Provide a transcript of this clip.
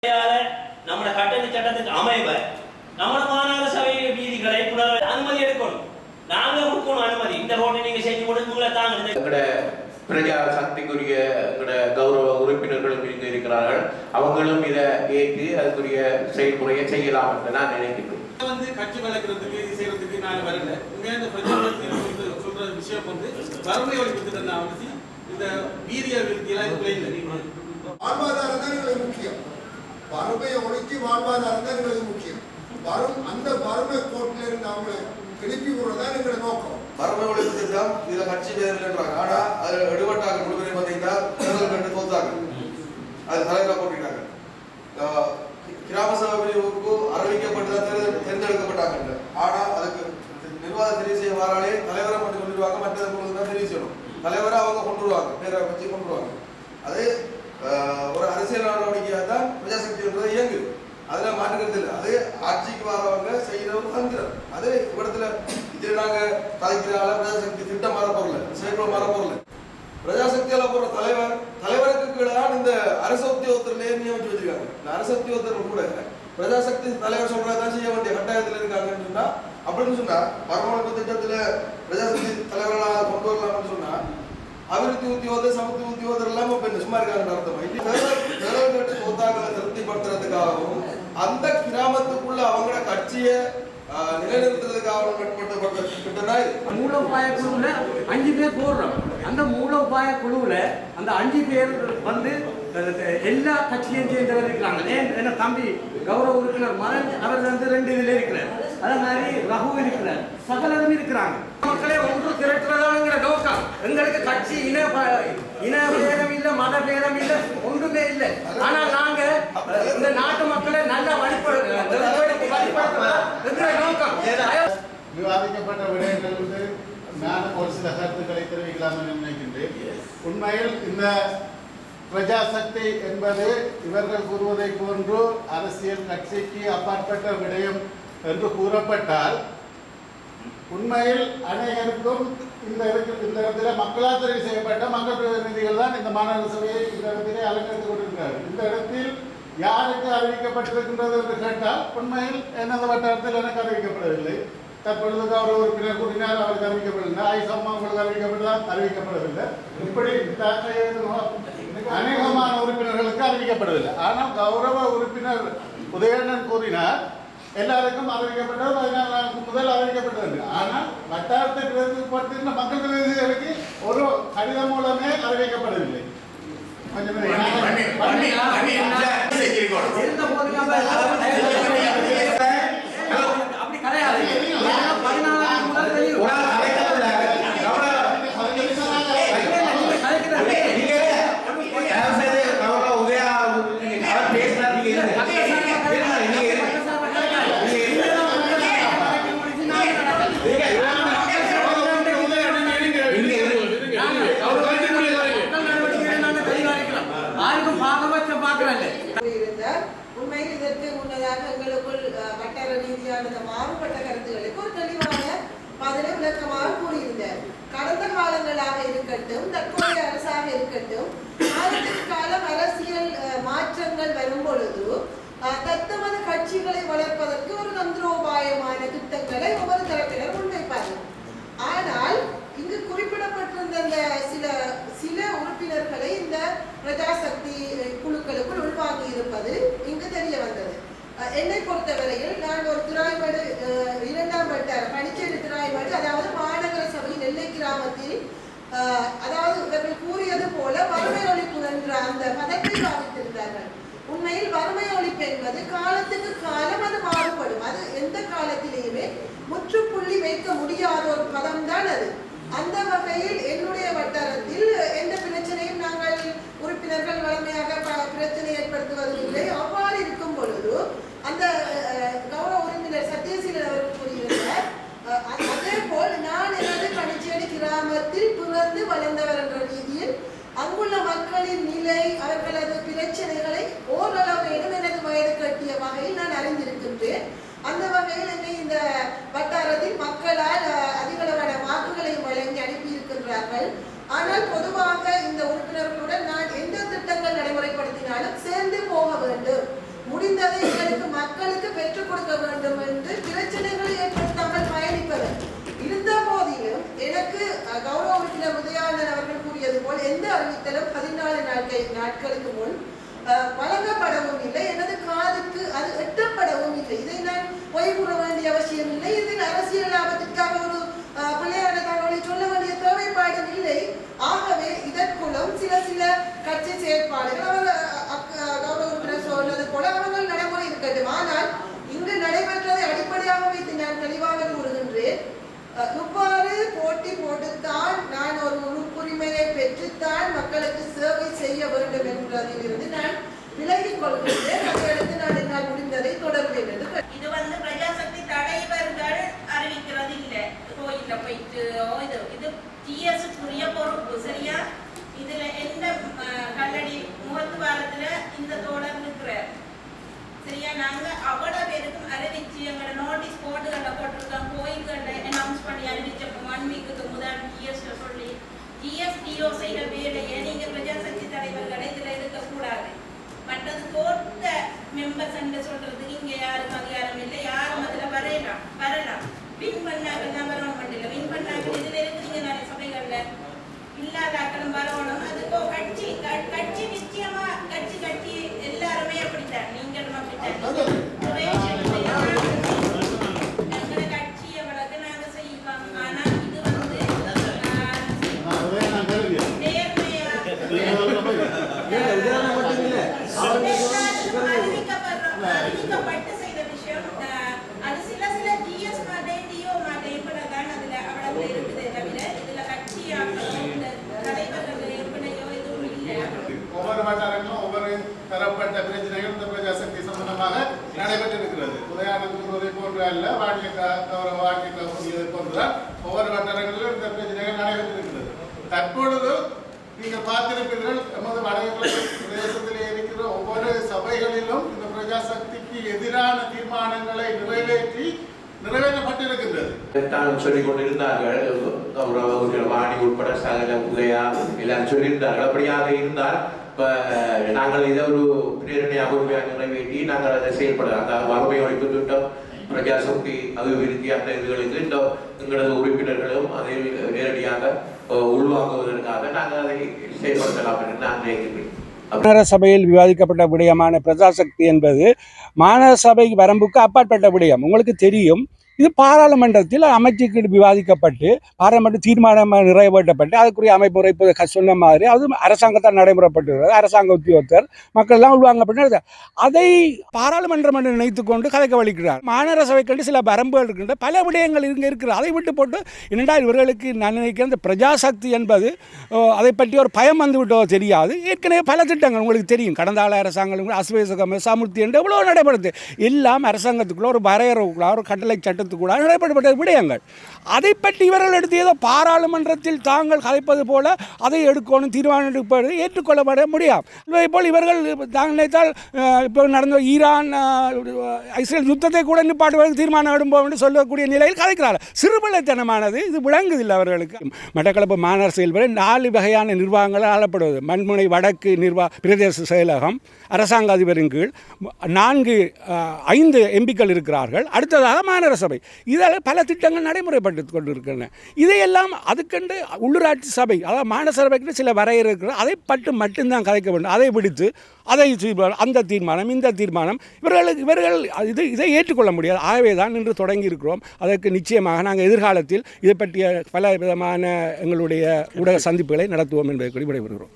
நம்ம கட்டளை சட்டத்துக்கு அமைவ நம்ம மாநகர சபை வீதிகளை புனர் அனுமதி எடுக்கணும். நாங்க கொடுக்கணும் அனுமதி. இந்த ரோட்டை நீங்க செஞ்சு கொடுத்துங்களா தாங்க. எங்கட பிரஜா சக்திக்குரிய எங்கட கௌரவ உறுப்பினர்களும் இங்கு இருக்கிறார்கள். அவங்களும் இதை ஏற்று அதுக்குரிய செயல்முறையை செய்யலாம் என்று நான் நினைக்கிறேன். கட்சி வளர்க்கறதுக்கு இது செய்யறதுக்கு நான் வரல. உண்மையா இந்த பிரச்சனை சொல்ற விஷயம் வறுமை ஒழிப்புக்கு நான் இந்த வீரிய விருத்தியெல்லாம் இதுக்குள்ள இல்லை. வாழ்வாதாரம் தான் எங்களுக்கு முக்கியம். வறுமையை ஒழிச்சு வாழ்வாதாரம் தான் எங்களுக்கு முக்கியம். அந்த வறுமை கோட்டில இருந்து அவங்களை எழுப்பி விடுறதான் எங்களோட நோக்கம். வறுமை ஒழிப்பு திட்டம் இதுல கட்சி பேர்ன்றாங்க. ஆனா அது எடுபட்டாங்க முழுவதும் பார்த்தீங்கன்னா தேர்தல் கண்டு தோத்தாங்க. அது தலைவராக போட்டிருக்காங்க. கிராம சபை பிரிவுக்கு அறிவிக்கப்பட்டுதான் தேர்ந்தெடுக்கப்பட்டாங்க. ஆனா அதுக்கு நிர்வாக தெரிவு செய்ய வாராலே தலைவரை மட்டும் கொண்டுருவாங்க. மற்ற தான் தெரிவு செய்யணும். தலைவரை அவங்க கொண்டுருவாங்க, பேரை வச்சு கொண்டுருவாங்க. அது ஒரு அரசியல் நடவடிக்கையாக தான் பிரஜாசக்தின்றது இயங்குது. அதில் மாற்றுக்கிறது இல்லை. அது ஆட்சிக்கு வரவங்க செய்கிற ஒரு தந்திரம். அது இடத்துல இதில் நாங்கள் கலைக்கிறால பிரஜாசக்தி திட்டம் மாறப்போறல, செயல்பட மாறப்போறல. பிரஜாசக்தியால் போகிற தலைவருக்கு கீழே இந்த அரசு உத்தியோகத்திலே நியமிச்சு வச்சிருக்காங்க. இந்த அரசு உத்தியோகத்தர் கூட பிரஜாசக்தி தலைவர் சொல்றதான் செய்ய வேண்டிய கட்டாயத்தில் இருக்காங்கன்னு சொன்னா, அப்படின்னு சொன்னா பரமாணு திட்டத்தில் பிரஜாசக்தி தலைவர்களாக கொண்டு வரலாம்னு சொன்னா அபிவிருத்தி உத்தியோகர் சமத்துவ உத்தியோகர் எல்லாம் இப்ப சும்மா இருக்காங்கன்னு அர்த்தம். சொத்தாக்களை திருப்திப்படுத்துறதுக்காகவும் அந்த கிராமத்துக்குள்ள அவங்களோட கட்சியை நிலைநிறுத்துறதுக்காக மூலோபாய குழுவுல 5 பேர் போடுறோம். அந்த மூலோபாய குழுவுல அந்த 5 பேர் எல்லா கட்சியையும் சேர்ந்தவர் இருக்கிறாங்க. என்ன தம்பி கௌரவ உறுப்பினர் மதன் அவர் 2 இதுல இருக்கிறார். அதே மாதிரி ரகு இருக்கிறார். சகலரும் இருக்கிறாங்க. மக்களை ஒன்று திரட்டுறதாங்கிற நோக்கம். எங்களுக்கு கட்சி இன பேதம் இல்லை, மத பேதம் இல்லை, ஒன்றுமே இல்லை. ஆனா நாங்க இந்த நாட்டு மக்களை நல்லா விவாதிக்கப்பட்ட விடயங்கள் நான் ஒரு சில கருத்துக்களை தெரிவிக்கலாம் என்று நினைக்கின்றேன். உண்மையில் இந்த பிரஜாசக்தி என்பது இவர்கள் கூறுவதை போன்று அரசியல் கட்சிக்கு அப்பாற்பட்ட விடயம் என்று கூறப்பட்டால் உண்மையில் அனைவருக்கும் இந்த இடத்துல மக்களால் தெரிவு செய்யப்பட்ட மக்கள் பிரதிநிதிகள் தான் இந்த மாநகர சபையை இந்த இடத்திலே அலங்கரித்துக் கொண்டிருக்கிறார்கள். இந்த இடத்தில் யாருக்கு அறிவிக்கப்பட்டிருக்கின்றது என்று கேட்டால் உண்மையில் எனது வட்டாரத்தில் எனக்கு அறிவிக்கப்படவில்லை. தற்பொழுது கௌரவ உறுப்பினர் கூறினார் அவருக்கு அறிவிக்கப்படவில்லை. ஆயுசம்மா உங்களுக்கு அறிவிக்கப்படவில்லை. இப்படி அநேகமான உறுப்பினர்களுக்கு அறிவிக்கப்படவில்லை. ஆனால் கௌரவ உறுப்பினர் உதயணன் கூறினார் எல்லாருக்கும் அறிவிக்கப்பட்டது 14 நாளுக்கு முதல் அறிவிக்கப்பட்டது. ஆனால் வட்டாரத்தை பிரதிநிதிப்படுத்துகின்ற மக்கள் பிரதிநிதிகளுக்கு ஒரு கடிதம் மூலமே அறிவிக்கப்படவில்லை. உண்மையில் இதற்கு முன்னதாக எங்களுக்குள் வட்டார ரீதியான மாறுபட்ட கருத்துக்களுக்கு ஒரு தெளிவான பதிலை விளக்கமாக கூறியிருந்தார். கடந்த காலங்களாக இருக்கட்டும், தற்போதைய அரசாக இருக்கட்டும், காலத்துக்கு காலம் அரசியல் மாற்றங்கள் வரும் பொழுது தத்தமது கட்சிகளை வளர்ப்பதற்கு ஒரு தந்திரோபாயமான திட்டங்களை ஒவ்வொரு தரப்பினர் முன்வைப்பார்கள். ஆனால் இங்கு குறிப்பிடப்பட்டிருந்த சில உறுப்பினர்களை இந்த பிரஜாசக்தி குழுக்களுக்குள் உள்வாங்கி இருப்பது இங்கு தெரிய வந்தது. என்னை பொறுத்தவரையில் நான் ஒரு திராய்மடு 2ஆம் வட்டார பனிச்சேரி திராய்மடு, அதாவது மாநகர சபை நெல்லை கிராமத்தில் அதாவது இவர்கள் கூறியது போல வறுமை ஒழிப்பு என்ற அந்த பதத்தை பாவித்திருந்தார்கள். உண்மையில் வறுமை ஒழிப்பு என்பது காலத்துக்கு காலம் அது மாறுபடும். அது எந்த காலத்திலேயுமே முற்றுப்புள்ளி வைக்க முடியாத ஒரு பதம் தான் அது. அந்த வகையில் என்னுடைய வட்டாரத்தில் எந்த பிரச்சனையும் நாங்கள் உறுப்பினர்கள் வளமையாக பிரச்சனை ஏற்படுத்துவதில்லை. அவ்வாறு இருக்கும் பொழுது அந்த கௌரவ உறுப்பினர் சத்யசீலன் அவர்கள் கூறியிருந்தார். அதே போல் நான் எனது பனிச்சேரி கிராமத்தில் பிறந்து வளர்ந்தவர் என்ற ரீதியில் அங்குள்ள மக்களின் நிலை, அவர்களது பிரச்சனைகளை ஓரளவேனும் எனது வயது கட்டிய வகையில் நான் அறிந்திருக்கின்றேன். அந்த வகையில் என்னை இந்த வட்டாரத்தில் மக்களால் அதிகளவான வாக்குகளை வழங்கி அனுப்பியிருக்கின்றார்கள். ஆனால் பொதுவாக இந்த உறுப்பினர்களுடன் நான் எந்த திட்டங்கள் நடைமுறைப்படுத்தினாலும் சேர்ந்து போக வேண்டும். கொடுக்க வேண்டும் என்று பிரச்சனைகளை ஏற்படுத்தாமல் பயணிப்பவர். இருந்த போதிலும் எனக்கு கௌரவ உறுப்பினர் உதயானந்தன் அவர்கள் கூறியது போல் எந்த அறிவித்தலும் 14 நாட்களுக்கு முன் வழங்கப்படவும் இல்லை, எனது காதுக்கு அது எட்டப்படவும் இல்லை. இதை நான் பொய் கூற வேண்டிய அவசியம் இல்லை. இதில் அரசியல் லாபத்திற்காக ஒரு பிள்ளையான தகவலை சொல்ல வேண்டிய தேவைப்பாடும் இல்லை. ஆகவே இதற்குள்ளும் சில கட்சி செயற்பாடுகள் அவர் கௌரவ உறுப்பினர் சொன்னது போல அவர்கள் நடைமுறை இருக்கட்டும். ஆனால் இங்கு நடைபெற்றதை அடிப்படையாக வைத்து நான் தெளிவாக கூறுகின்றேன். இவ்வாறு போட்டி போட்டுத்தான் நான் ஒரு உறுப்புரிமையை பெற்றுத்தான் மக்களுக்கு சேவை செய்ய வேண்டும் என்பதிலிருந்து நான் விலகிக் கொள்கின்றேன். அதற்கு நான் என்னால் முடிந்ததை தொடர்பேன் என்று. இது பிரஜாசக்தி தலைவர்கள் அறிவிக்கிறது இல்லை, கோயில போயிட்டு இது ஜிஎஸ்க்குரிய பொறுப்பு. சரியா? இதுல எந்த கல்லடி முகத்துவாரத்துல இந்த தோழர் இருக்கிறார். சரியா? நாங்க அவ்வளவு பேருக்கும் அறிவிச்சு எங்களோட நோட்டீஸ் போர்டுகள்ல போட்டிருக்கோம், கோயில்கள்ல அனௌன்ஸ் பண்ணி அறிவிச்ச 1 வீக்குக்கு முதல் ஜிஎஸ்ல சொல்லி ஜிஎஸ்டிஓ செய்யற வேலையை நீங்க பிரஜாசக்தி தலைவர்களை இதுல இருக்கக்கூடாது. மற்றது கோர்ட்ட மெம்பர்ஸ் என்று சொல்றதுக்கு இங்க யாரும் அதிகாரம் இல்லை, யாரும் அதுல வரலாம். வின் பண்ணாங்க தான் வரணும் பண்ணல, வின் பண்ணாங்க இதுல இருக்கிறீங்க நிறைய சபைகள்ல இல்லாத ஆக்களும் வரணும். அதுக்கோ கட்சி நிச்சயமா கட்சி எல்லாருமே அப்படித்தான், நீங்களும் அப்படித்தான். எங்களை கட்சியை வழக்கு நாங்க செய்வோம். ஆனா இது அறிவிக்கப்பட்டு செய்த விஷயம். அது சில ஜிஎஸ் மாட்டேன் டிஓ மாட்டேன் இப்பதான் அதுல அவ்வளவு இருக்குதே தவிர இதுல கட்சியாகவோ இந்த தலைவர்கள் ஏற்பனையோ எதுவும் இல்லை. ஒவ்வொரு வட்டாரங்களும் ஒவ்வொரு தரப்பட்ட பிரச்சனைகள் இந்த பிரஜாசக்தி சம்பந்தமாக நடைபெற்றிருக்கிறது. உதயானந்தூரை போன்ற அல்ல, கௌரவ வாக்கிய போன்றுதான் ஒவ்வொரு வட்டாரங்களிலும் இந்த பிரச்சனைகள் நடைபெற்றிருக்கிறது. தற்பொழுது நீங்கள் பார்த்திருப்பீர்கள், நமது வடகிழக்கு பிரதேசத்திலே இருக்கிற ஒவ்வொரு சபைகளிலும் இந்த பிரஜாசக்திக்கு எதிரான தீர்மானங்களை நிறைவேற்றப்பட்டிருக்கின்றது. சொல்லிக் கொண்டிருந்தார்கள் வாணி உட்பட சகல உதயா எல்லாம் சொல்லியிருந்தார்கள். அப்படியாக இருந்தால் நாங்கள் இதை ஒரு பிரேரணையாக உண்மையாக நிறைவேற்றி நாங்கள் அதை செயல்பட அந்த வறுமை ஒழிப்பு திட்டம், பிரஜாசக்தி அபிவிருத்தி அந்த இதுகளுக்கு எங்களது உறுப்பினர்களும் அதை நேரடியாக உள்வாங்குவதற்காக நாங்கள் அதை செயல்படுத்தலாம் என்று நான் நினைக்கிறேன். மாநகர சபையில் விவாதிக்கப்பட்ட விடயமான பிரஜாசக்தி என்பது மாநகர சபை வரம்புக்கு அப்பாற்பட்ட விடயம். உங்களுக்கு தெரியும், இது பாராளுமன்றத்தில் அமைச்சுக்கு விவாதிக்கப்பட்டு பாராளுமன்ற தீர்மானமாக நிறைவேற்றப்பட்டு அதுக்குரிய அமைப்பு இப்போ சொன்ன மாதிரி அது அரசாங்கத்தால் நடைமுறைப்பட்டுள்ளது. அரசாங்க உத்தியோகத்தர் மக்கள் எல்லாம் உள்வாங்கப்பட்டு அதை பாராளுமன்றம் என்று நினைத்து கொண்டு கதைக்க வலிக்கிறார். மாநகர சபை கண்டு சில வரம்புகள் இருக்கின்ற பல விடயங்கள் இங்கே இருக்கிறது. அதை விட்டு போட்டு என்னடா இவர்களுக்கு நான் நினைக்கிறேன் இந்த பிரஜாசக்தி என்பது அதை பற்றி ஒரு பயம் வந்து விட்டோ தெரியாது. ஏற்கனவே பல திட்டங்கள் உங்களுக்கு தெரியும், கடந்த கால அரசாங்கம் அசுவேசகம் சாமுர்த்தி என்று எவ்வளோ நடைபெறுது. எல்லாம் அரசாங்கத்துக்குள்ள ஒரு வரையறுக்குள்ள ஒரு கட்டளை சட்டத்துக்குள்ள நடைபெறப்பட்ட விடயங்கள். அதை பற்றி இவர்கள் எடுத்து ஏதோ பாராளுமன்றத்தில் தாங்கள் கதைப்பது போல அதை எடுக்கணும், தீர்மானம் எடுப்பது ஏற்றுக்கொள்ளப்பட முடியாது. இதே போல் இவர்கள் தாங்கள் நினைத்தால் இப்போ நடந்த ஈரான் இஸ்ரேல் யுத்தத்தை கூட நிப்பாட்டுவதற்கு தீர்மானம் எடுப்போம் என்று சொல்லக்கூடிய நிலையில் கதைக்கிறார்கள். சிறுபிள்ளைத்தனமானது இது விளங்குதில்லை அவர்களுக்கு. மட்டக்களப்பு மாநகர செயல்பட 4 வகையான நிர்வாகங்கள் ஆளப்படுவது. மண்முனை வடக்கு பிரதேச செயலகம் அரசாங்க அதிபரின் கீழ் 5 எம்பிக்கள் இருக்கிறார்கள். அடுத்ததாக மாநகர சபை. இதில் பல திட்டங்கள் நடைமுறைப்பட்டு கொண்டிருக்கின்றன. இதையெல்லாம் அதுக்கென்று உள்ளூராட்சி சபை, அதாவது மாநகர சபைக்கு சில வரையறை இருக்கிறது. அதை பட்டு மட்டும்தான் கதைக்க வேண்டும். அதை பிடித்து அதை அந்த தீர்மானம் இந்த தீர்மானம் இவர்கள் இதை ஏற்றுக்கொள்ள முடியாது. ஆகவே தான் இன்று தொடங்கி இருக்கிறோம். அதற்கு நிச்சயமாக நாங்கள் எதிர்காலத்தில் இதை பற்றிய பல விதமான எங்களுடைய ஊடக சந்திப்புகளை நடத்துவோம் என்பதை விடைபெறுகிறோம்.